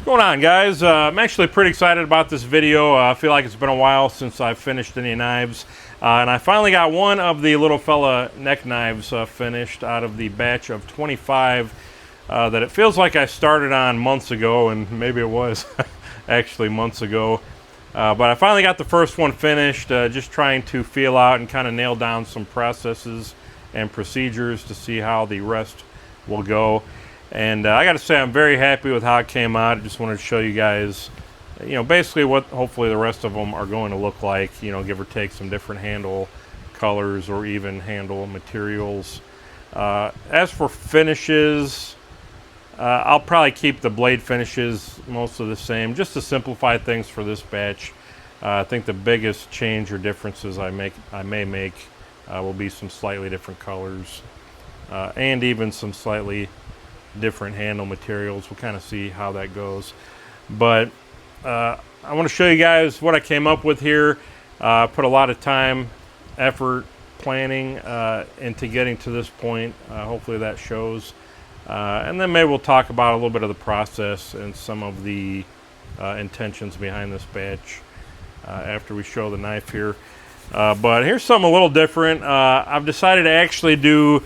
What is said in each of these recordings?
What's going on, guys? I'm actually pretty excited about this video. I feel like it's been a while since I've finished any knives, and I finally got one of the little fella neck knives finished out of the batch of 25 that it feels like I started on months ago, and maybe it was actually months ago. But I finally got the first one finished, just trying to feel out and kind of nail down some processes and procedures to see how the rest will go. And I got to say, I'm very happy with how it came out. I just wanted to show you guys, basically what hopefully the rest of them are going to look like, give or take some different handle colors or even handle materials. As for finishes, I'll probably keep the blade finishes mostly the same, just to simplify things for this batch. I think the biggest change or differences I may make will be some slightly different colors and even some slightly different handle materials. We'll kind of see how that goes, but I want to show you guys what I came up with here. Put a lot of time, effort, planning into getting to this point. Hopefully that shows, and then maybe we'll talk about a little bit of the process and some of the intentions behind this batch after we show the knife here. But here's something a little different. I've decided to actually do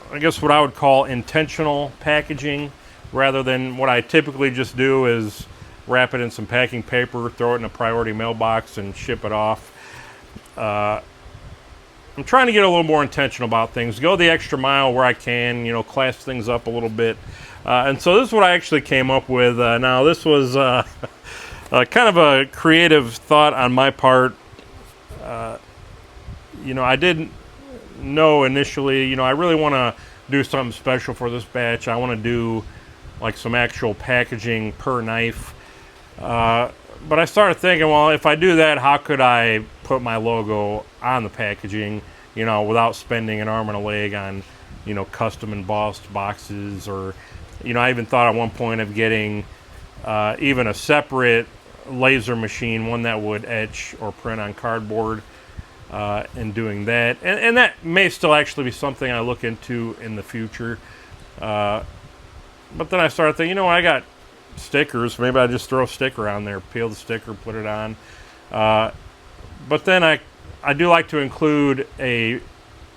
I guess what I would call intentional packaging, rather than what I typically just do is wrap it in some packing paper, throw it in a priority mailbox, and ship it off. I'm trying to get a little more intentional about things, go the extra mile where I can, class things up a little bit. And so this is what I actually came up with. Now, this was kind of a creative thought on my part. I didn't know initially, I really want to do something special for this batch. I want to do like some actual packaging per knife. But I started thinking, well, if I do that, how could I put my logo on the packaging, without spending an arm and a leg on, custom embossed boxes, or, I even thought at one point of getting even a separate laser machine, one that would etch or print on cardboard. And doing that, and that may still actually be something I look into in the future. But then I started thinking, I got stickers. Maybe I just throw a sticker on there, peel the sticker, put it on. But then I do like to include a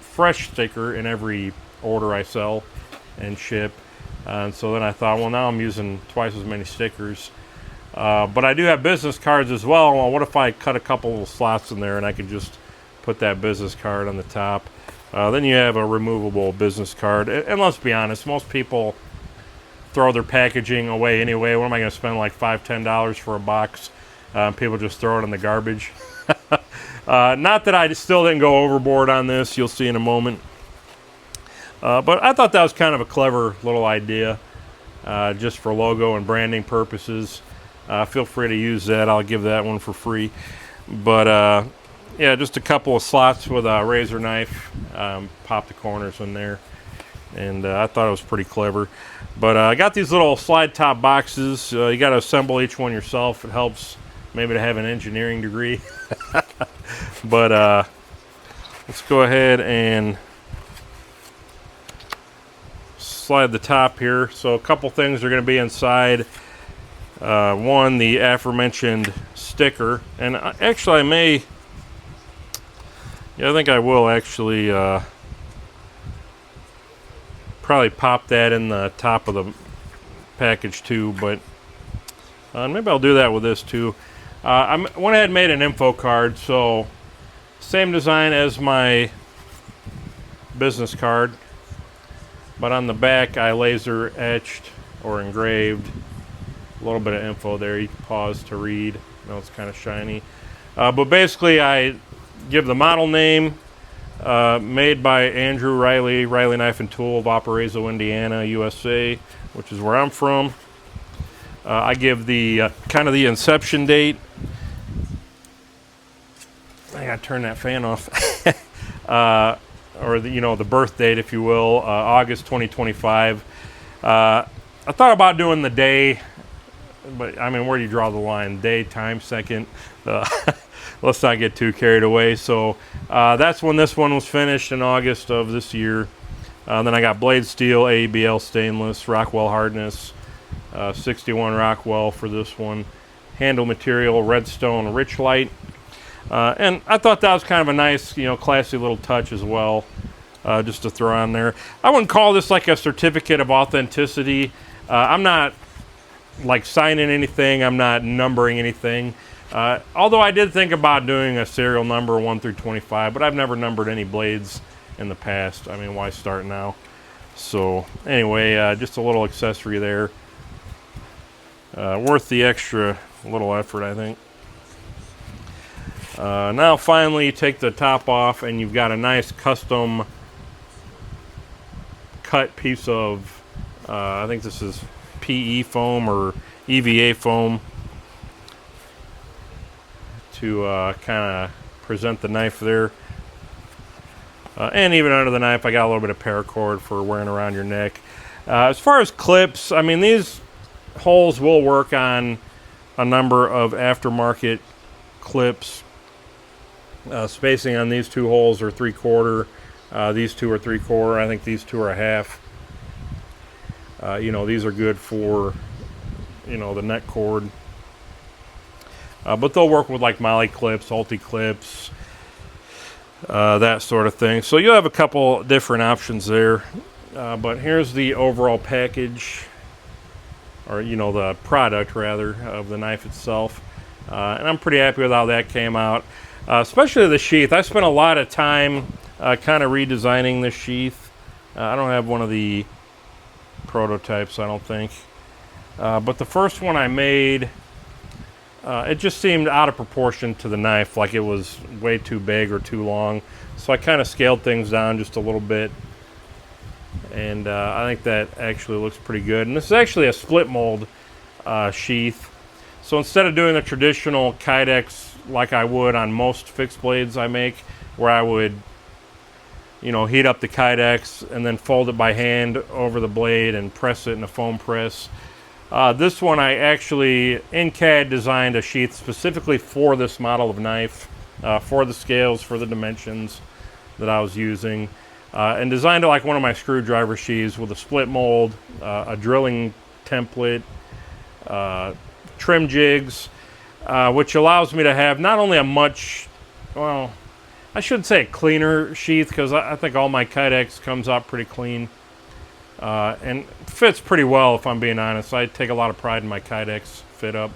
fresh sticker in every order I sell and ship. And so then I thought, well, now I'm using twice as many stickers. But I do have business cards as well. Well, what if I cut a couple little slots in there and I could just put that business card on the top? Then you have a removable business card. And let's be honest, most people throw their packaging away anyway. What am I going to spend like $5-10 for a box? People just throw it in the garbage. Not that I still didn't go overboard on this. You'll see in a moment. But I thought that was kind of a clever little idea, just for logo and branding purposes. Feel free to use that. I'll give that one for free. But yeah, just a couple of slots with a razor knife, pop the corners in there, and I thought it was pretty clever. But I got these little slide top boxes. You got to assemble each one yourself. It helps maybe to have an engineering degree. But let's go ahead and slide the top here. So a couple things are going to be inside. One, the aforementioned sticker, and actually I think I will actually probably pop that in the top of the package too, but maybe I'll do that with this too. I went ahead and made an info card, so same design as my business card, but on the back I laser etched or engraved a little bit of info there. You can pause to read. I know it's kind of shiny, but basically I give the model name, made by Andrew Riley, Riley Knife and Tool of Valparaiso, Indiana, USA, which is where I'm from. I give the kind of the inception date. I gotta turn that fan off. Or the birth date, if you will, August 2025. I thought about doing the day, but I mean, where do you draw the line? Day, time, second. Let's not get too carried away. So that's when this one was finished, in August of this year. Then I got blade steel, ABL stainless, Rockwell hardness, 61 Rockwell for this one. Handle material, Redstone Richlite. And I thought that was kind of a nice, classy little touch as well, just to throw on there. I wouldn't call this like a certificate of authenticity. I'm not like signing anything. I'm not numbering anything. Although I did think about doing a serial number 1 through 25, but I've never numbered any blades in the past. I mean, why start now? So anyway, just a little accessory there. Worth the extra little effort, I think. Now finally you take the top off and you've got a nice custom cut piece of, I think this is PE foam or EVA foam to kind of present the knife there. And even under the knife I got a little bit of paracord for wearing around your neck. As far as clips, I mean, these holes will work on a number of aftermarket clips. Spacing on these two holes are 3/4. These two are 3/4. I think these two are 1/2. These are good for, the neck cord. But they'll work with like Molly clips, Ulti clips, that sort of thing. So you'll have a couple different options there. But here's the overall package, or the product rather, of the knife itself. And I'm pretty happy with how that came out. Especially the sheath. I spent a lot of time kind of redesigning this sheath. I don't have one of the prototypes, I don't think. But the first one I made, it just seemed out of proportion to the knife, like it was way too big or too long. So I kind of scaled things down just a little bit. And I think that actually looks pretty good. And this is actually a split mold sheath. So instead of doing the traditional Kydex like I would on most fixed blades I make, where I would, heat up the Kydex and then fold it by hand over the blade and press it in a foam press. This one I actually, in CAD, designed a sheath specifically for this model of knife, for the scales, for the dimensions that I was using, and designed it like one of my screwdriver sheaths with a split mold, a drilling template, trim jigs, which allows me to have not only a much, well, I should say a cleaner sheath, because I think all my Kydex comes out pretty clean, and fits pretty well, if I'm being honest. I take a lot of pride in my Kydex fit up,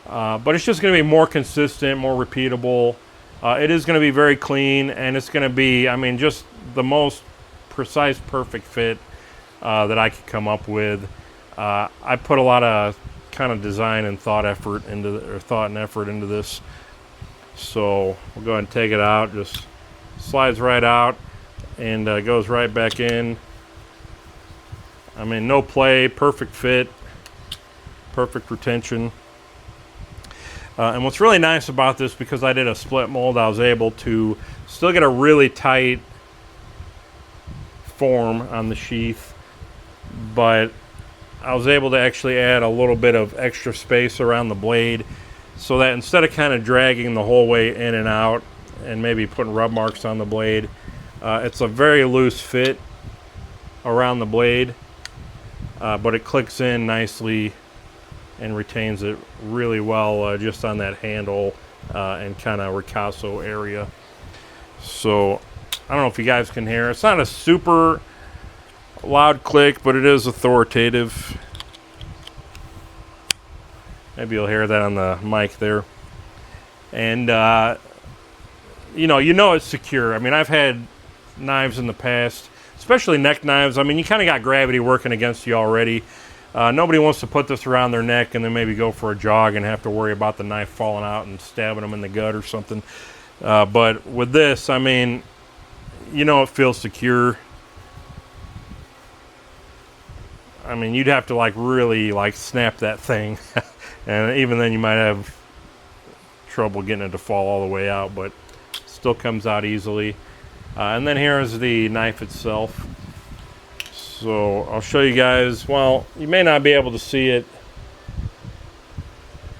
but it's just going to be more consistent, more repeatable. It is going to be very clean, and it's going to be, I mean, just the most precise, perfect fit that I could come up with. I put a lot of kind of design and thought and effort into this. So we'll go ahead and take it out. Just slides right out and goes right back in. I mean, no play, perfect fit, perfect retention. And what's really nice about this, because I did a split mold, I was able to still get a really tight form on the sheath, but I was able to actually add a little bit of extra space around the blade, so that instead of kind of dragging the whole way in and out and maybe putting rub marks on the blade, it's a very loose fit around the blade, but it clicks in nicely and retains it really well just on that handle and kind of ricasso area. So I don't know if you guys can hear. It's not a super loud click, but it is authoritative. Maybe you'll hear that on the mic there. And you know it's secure. I mean, I've had knives in the past, especially neck knives. I mean, you kind of got gravity working against you already. Nobody wants to put this around their neck and then maybe go for a jog and have to worry about the knife falling out and stabbing them in the gut or something. But with this, I mean, it feels secure. I mean, you'd have to really snap that thing. And even then you might have trouble getting it to fall all the way out, but still comes out easily. And then here is the knife itself. So I'll show you guys. Well, you may not be able to see it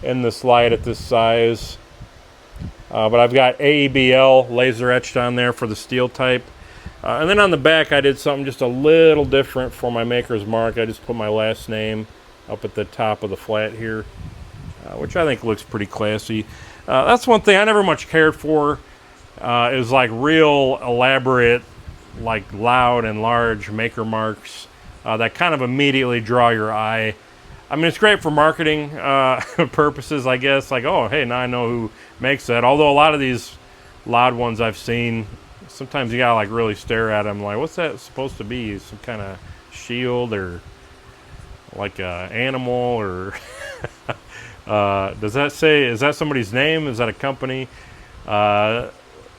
in this light at this size, but I've got AEBL laser etched on there for the steel type. And then on the back I did something just a little different for my maker's mark. I just put my last name up at the top of the flat here, which I think looks pretty classy. That's one thing I never much cared for. Is like real elaborate, like loud and large maker marks that kind of immediately draw your eye. I mean, it's great for marketing purposes, I guess. Like, oh, hey, now I know who makes that. Although a lot of these loud ones I've seen, sometimes you gotta like really stare at them. Like, what's that supposed to be? Some kind of shield or like a animal or does that say? Is that somebody's name? Is that a company?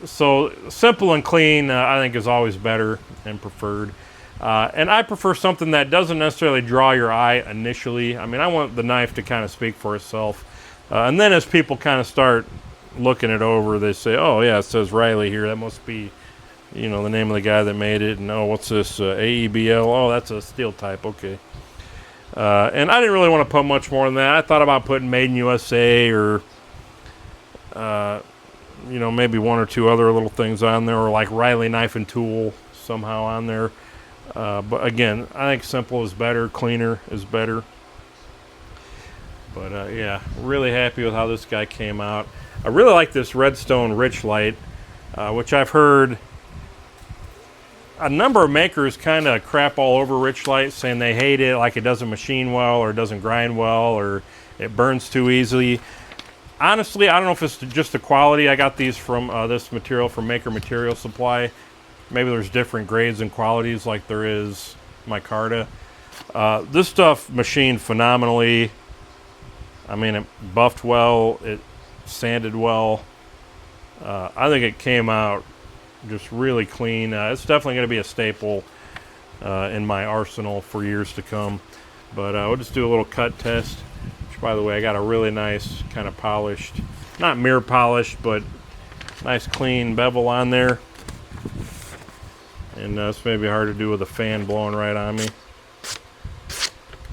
So simple and clean, I think, is always better and preferred. And I prefer something that doesn't necessarily draw your eye initially. I mean, I want the knife to kind of speak for itself. And then as people kind of start looking it over, they say, oh, yeah, it says Riley here. That must be, you know, the name of the guy that made it. And, oh, what's this? AEBL? Oh, that's a steel type. Okay. And I didn't really want to put much more than that. I thought about putting Made in USA or, you know, maybe one or two other little things on there, or like Riley Knife and Tool somehow on there. But again, I think simple is better, cleaner is better. But yeah, really happy with how this guy came out. I really like this Redstone Richlite, which I've heard a number of makers kind of crap all over Richlite, saying they hate it, like it doesn't machine well, or it doesn't grind well, or it burns too easily. Honestly, I don't know if it's just the quality. I got these from this material from Maker Material Supply. Maybe there's different grades and qualities like there is micarta. This stuff machined phenomenally. I mean, it buffed well, it sanded well. I think it came out just really clean. It's definitely going to be a staple in my arsenal for years to come. But we'll just do a little cut test. Which, by the way, I got a really nice kind of polished, not mirror polished, but nice clean bevel on there. And this may be hard to do with a fan blowing right on me.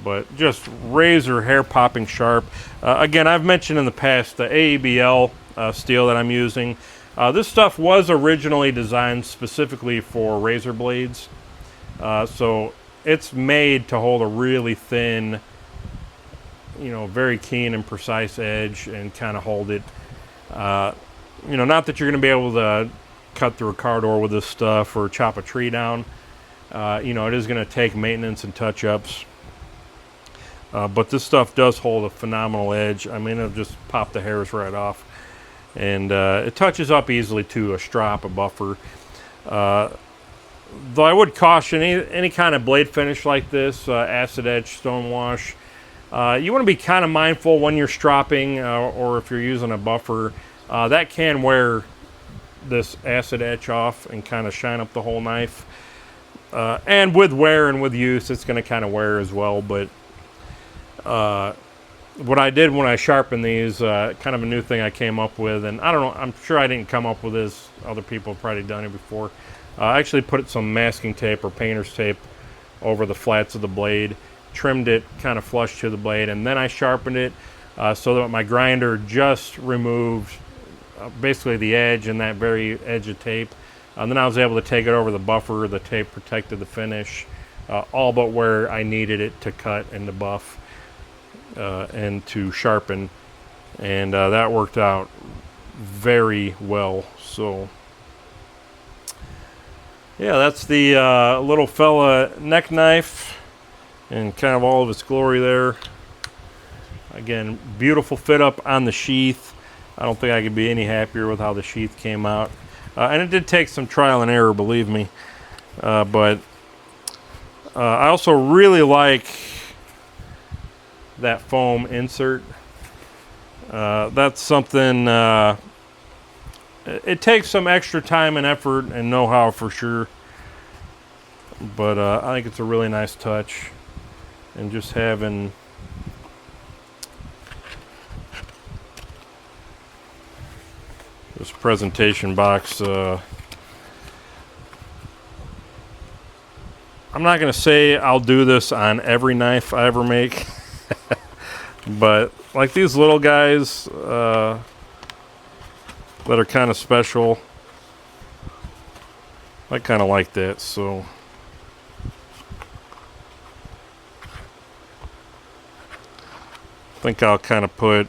But just razor hair popping sharp. Again, I've mentioned in the past the AEBL steel that I'm using. This stuff was originally designed specifically for razor blades. So it's made to hold a really thin, you know, very keen and precise edge and kind of hold it. You know, not that you're going to be able to cut through a car door with this stuff or chop a tree down. You know, it is going to take maintenance and touch-ups. But this stuff does hold a phenomenal edge. I mean, it'll just pop the hairs right off. And it touches up easily to a strop, a buffer. Though I would caution any kind of blade finish like this, acid etch, stone wash, you want to be kind of mindful when you're stropping or if you're using a buffer. That can wear this acid etch off and kind of shine up the whole knife. And with wear and with use, it's going to kind of wear as well. But what I did when I sharpened these, kind of a new thing I came up with, and I don't know, I'm sure I didn't come up with this. Other people have probably done it before. I actually put some masking tape or painter's tape over the flats of the blade, trimmed it kind of flush to the blade, and then I sharpened it so that my grinder just removed basically the edge and that very edge of tape. And then I was able to take it over the buffer. The tape protected the finish, all but where I needed it to cut and to buff and to sharpen. And that worked out very well. So yeah, that's the little fella neck knife and kind of all of its glory there. Again, beautiful fit up on the sheath. I don't think I could be any happier with how the sheath came out. And it did take some trial and error, believe me. But I also really like that foam insert. That's something, it takes some extra time and effort and know-how for sure. But I think it's a really nice touch. And just having this presentation box, I'm not going to say I'll do this on every knife I ever make, but like these little guys that are kind of special, I kind of like that. So think I'll kind of put,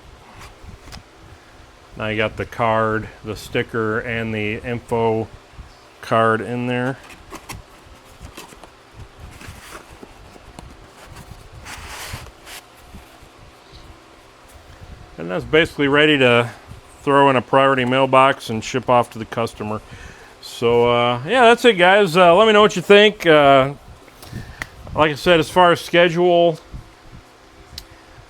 now you got the card, the sticker, and the info card in there. And that's basically ready to throw in a priority mailbox and ship off to the customer. So yeah, that's it, guys. Let me know what you think. Like I said, as far as schedule,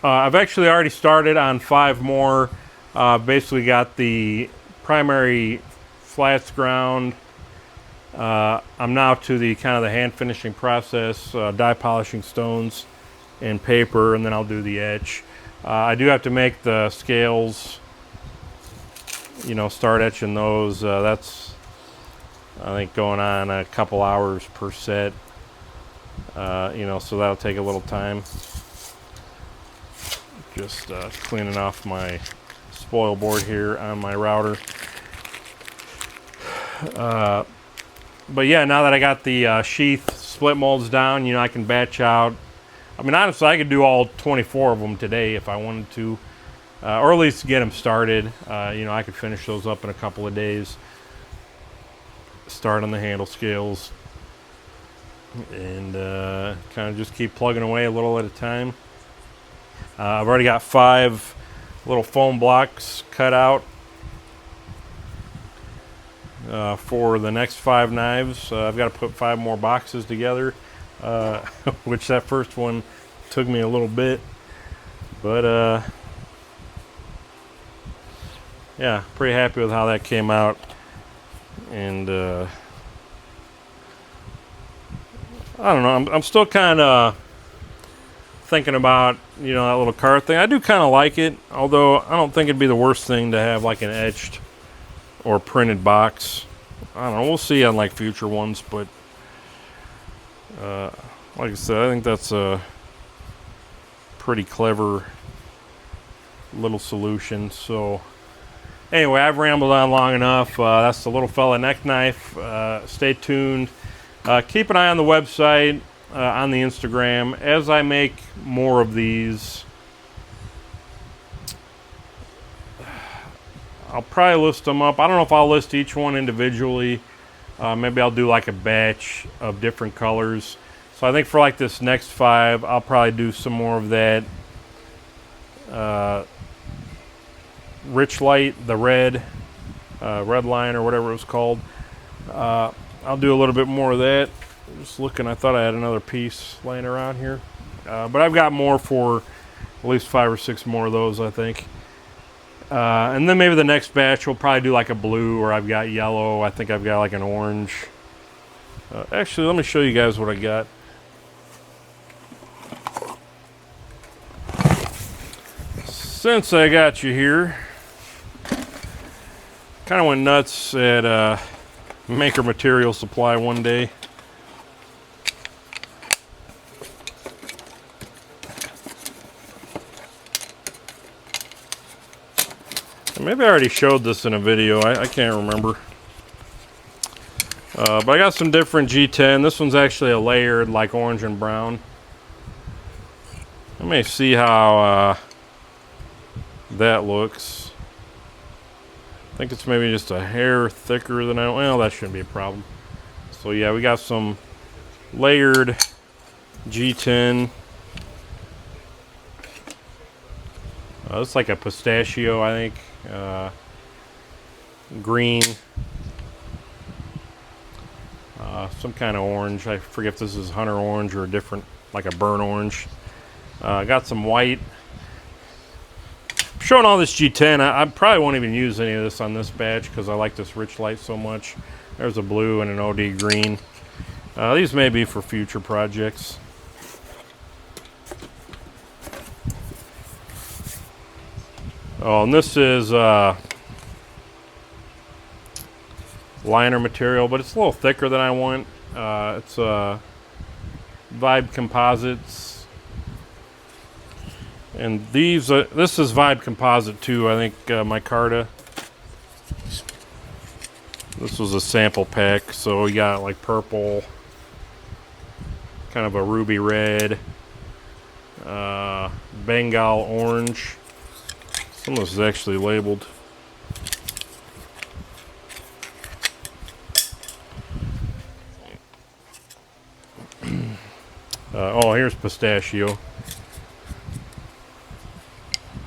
I've actually already started on 5 more. Basically got the primary flats ground. I'm now to the kind of the hand finishing process, die polishing stones and paper, and then I'll do the etch. I do have to make the scales, you know, start etching those. That's, I think, going on a couple hours per set, you know, so that'll take a little time. Just cleaning off my spoil board here on my router. But yeah, now that I got the sheath split molds down, you know, I can batch out. I mean, honestly, I could do all 24 of them today if I wanted to, or at least get them started. You know, I could finish those up in a couple of days. Start on the handle scales, and kind of just keep plugging away a little at a time. I've already got 5 little foam blocks cut out for the next 5 knives. I've got to put 5 more boxes together, which that first one took me a little bit, but yeah, pretty happy with how that came out. And I don't know, I'm still kind of thinking about, you know, that little card thing. I do kind of like it, although I don't think it'd be the worst thing to have like an etched or printed box. I don't know, we'll see on like future ones, but like I said, I think that's a pretty clever little solution. So anyway, I've rambled on long enough. That's the Little Fella neck knife. Stay tuned. Keep an eye on the website, on the Instagram. As I make more of these, I'll probably list them up. I don't know if I'll list each one individually. Maybe I'll do like a batch of different colors. So I think for like this next 5, I'll probably do some more of that Rich Light, the red line or whatever it was called. I'll do a little bit more of that. Just looking, I thought I had another piece laying around here, but I've got more for at least 5 or 6 more of those, I think. And then maybe the next batch will probably do like a blue, or I've got yellow. I think I've got like an orange. Actually, let me show you guys what I got. Since I got you here, kind of went nuts at Maker Material Supply one day. Maybe I already showed this in a video. I can't remember. But I got some different G10. This one's actually a layered, like orange and brown. Let me see how that looks. I think it's maybe just a hair thicker than well, that shouldn't be a problem. So yeah, we got some layered G10. It's like a pistachio, I think. Green. Some kind of orange. I forget if this is hunter orange or a different, like a burnt orange. Got some white. I'm showing all this G10. I probably won't even use any of this on this batch because I like this Rich Light so much. There's a blue and an OD green. These may be for future projects. Oh, and this is liner material, but it's a little thicker than I want. It's Vibe Composites, and these this is Vibe Composite too. I think micarta. This was a sample pack, so we got like purple, kind of a ruby red, Bengal orange. Some of this is actually labeled. Oh, here's pistachio.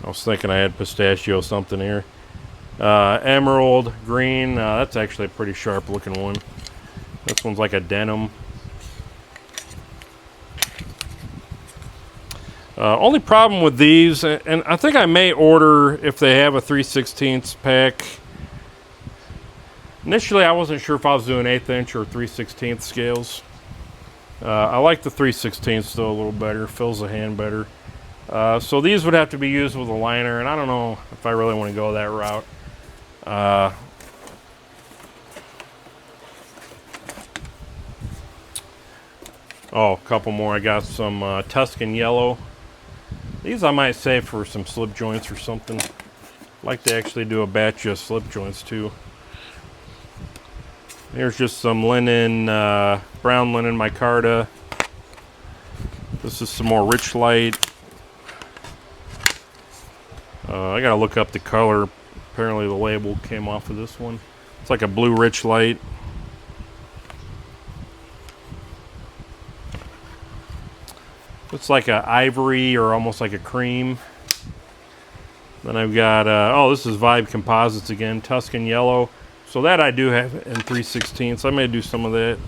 I was thinking I had pistachio something here. Emerald green. That's actually a pretty sharp looking one. This one's like a denim. Only problem with these, and I think I may order if they have a 3/16 pack. Initially, I wasn't sure if I was doing 1/8 inch or 3/16 scales. I like the 3/16 though a little better. Fills the hand better. So these would have to be used with a liner, and I don't know if I really want to go that route. Oh, a couple more. I got some Tuscan yellow. These I might save for some slip joints or something. I'd like to actually do a batch of slip joints too. Here's just some linen, brown linen micarta. This is some more Rich Light. I gotta look up the color. Apparently the label came off of this one. It's like a blue Rich Light. Looks like a ivory or almost like a cream. Then I've got, oh, this is Vibe Composites again, Tuscan yellow. So that I do have in 3/16. I may do some of that.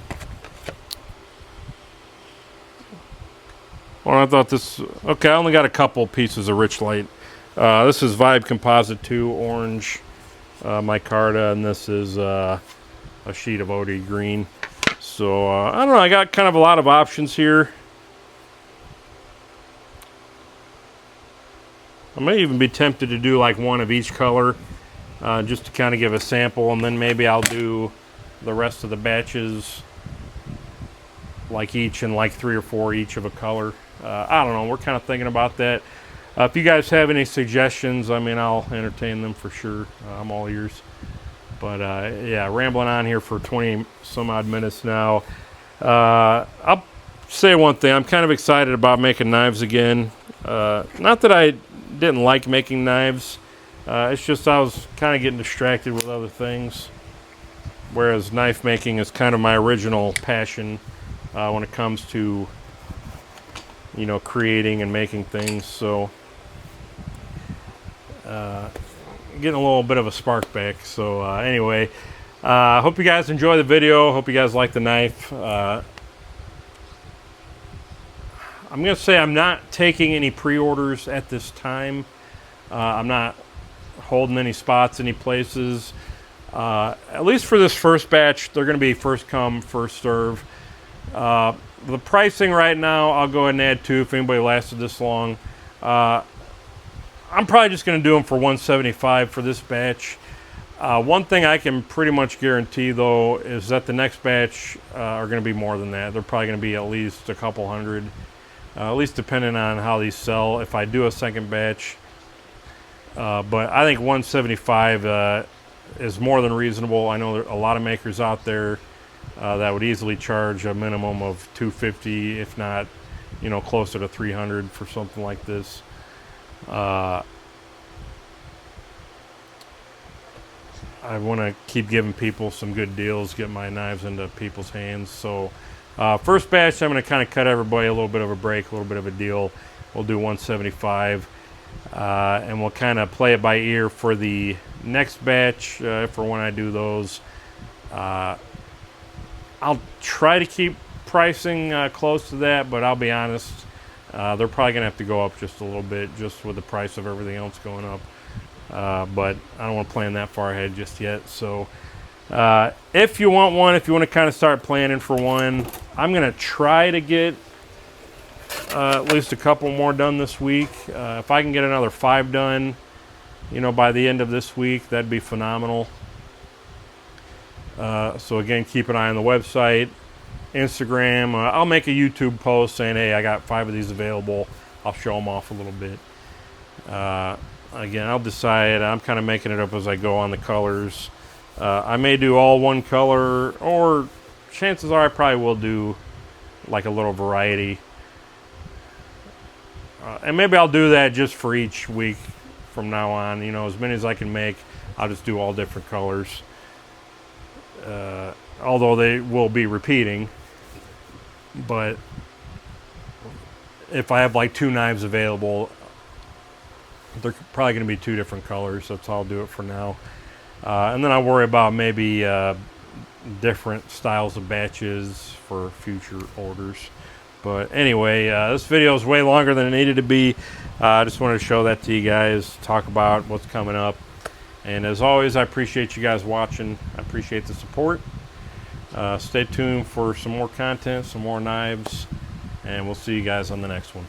Well, I thought this, okay, I only got a couple pieces of Rich Light. This is Vibe Composite 2 orange micarta, and this is a sheet of OD green. So I don't know, I got kind of a lot of options here. I may even be tempted to do like one of each color, just to kind of give a sample, and then maybe I'll do the rest of the batches like each in like 3 or 4 each of a color. I don't know, we're kind of thinking about that. If you guys have any suggestions, I mean, I'll entertain them for sure. I'm all ears. But yeah, rambling on here for 20 some odd minutes now. I'll say one thing, I'm kind of excited about making knives again. Not that I didn't like making knives, it's just I was kind of getting distracted with other things, whereas knife making is kind of my original passion when it comes to, you know, creating and making things. So getting a little bit of a spark back. So anyway, hope you guys enjoy the video. Hope you guys like the knife. I'm going to say I'm not taking any pre-orders at this time. I'm not holding any spots, any places. At least for this first batch, they're going to be first come, first serve. The pricing right now, I'll go ahead and add to if anybody lasted this long. I'm probably just going to do them for $175 for this batch. One thing I can pretty much guarantee, though, is that the next batch are going to be more than that. They're probably going to be at least a couple hundred. At least depending on how these sell if I do a second batch. But I think $175 is more than reasonable. I know there are a lot of makers out there that would easily charge a minimum of $250, if not, you know, closer to $300 for something like this. I want to keep giving people some good deals, get my knives into people's hands. So first batch, I'm going to kind of cut everybody a little bit of a break, a little bit of a deal. We'll do $175, and we'll kind of play it by ear for the next batch for when I do those. I'll try to keep pricing close to that, but I'll be honest, they're probably going to have to go up just a little bit just with the price of everything else going up. But I don't want to plan that far ahead just yet. So if you want one, if you want to kind of start planning for one, I'm going to try to get at least a couple more done this week. If I can get another 5 done, you know, by the end of this week, that'd be phenomenal. So again, keep an eye on the website, Instagram. I'll make a YouTube post saying, hey, I got 5 of these available. I'll show them off a little bit. Again, I'll decide. I'm kind of making it up as I go on the colors. I may do all one color, or chances are I probably will do like a little variety. And maybe I'll do that just for each week from now on. You know, as many as I can make, I'll just do all different colors. Although they will be repeating, but if I have like 2 knives available, they're probably going to be 2 different colors. That's how I'll do it for now. And then I'll worry about maybe different styles of batches for future orders. But anyway, this video is way longer than it needed to be. I just wanted to show that to you guys, talk about what's coming up. And as always, I appreciate you guys watching. I appreciate the support. Stay tuned for some more content, some more knives, and we'll see you guys on the next one.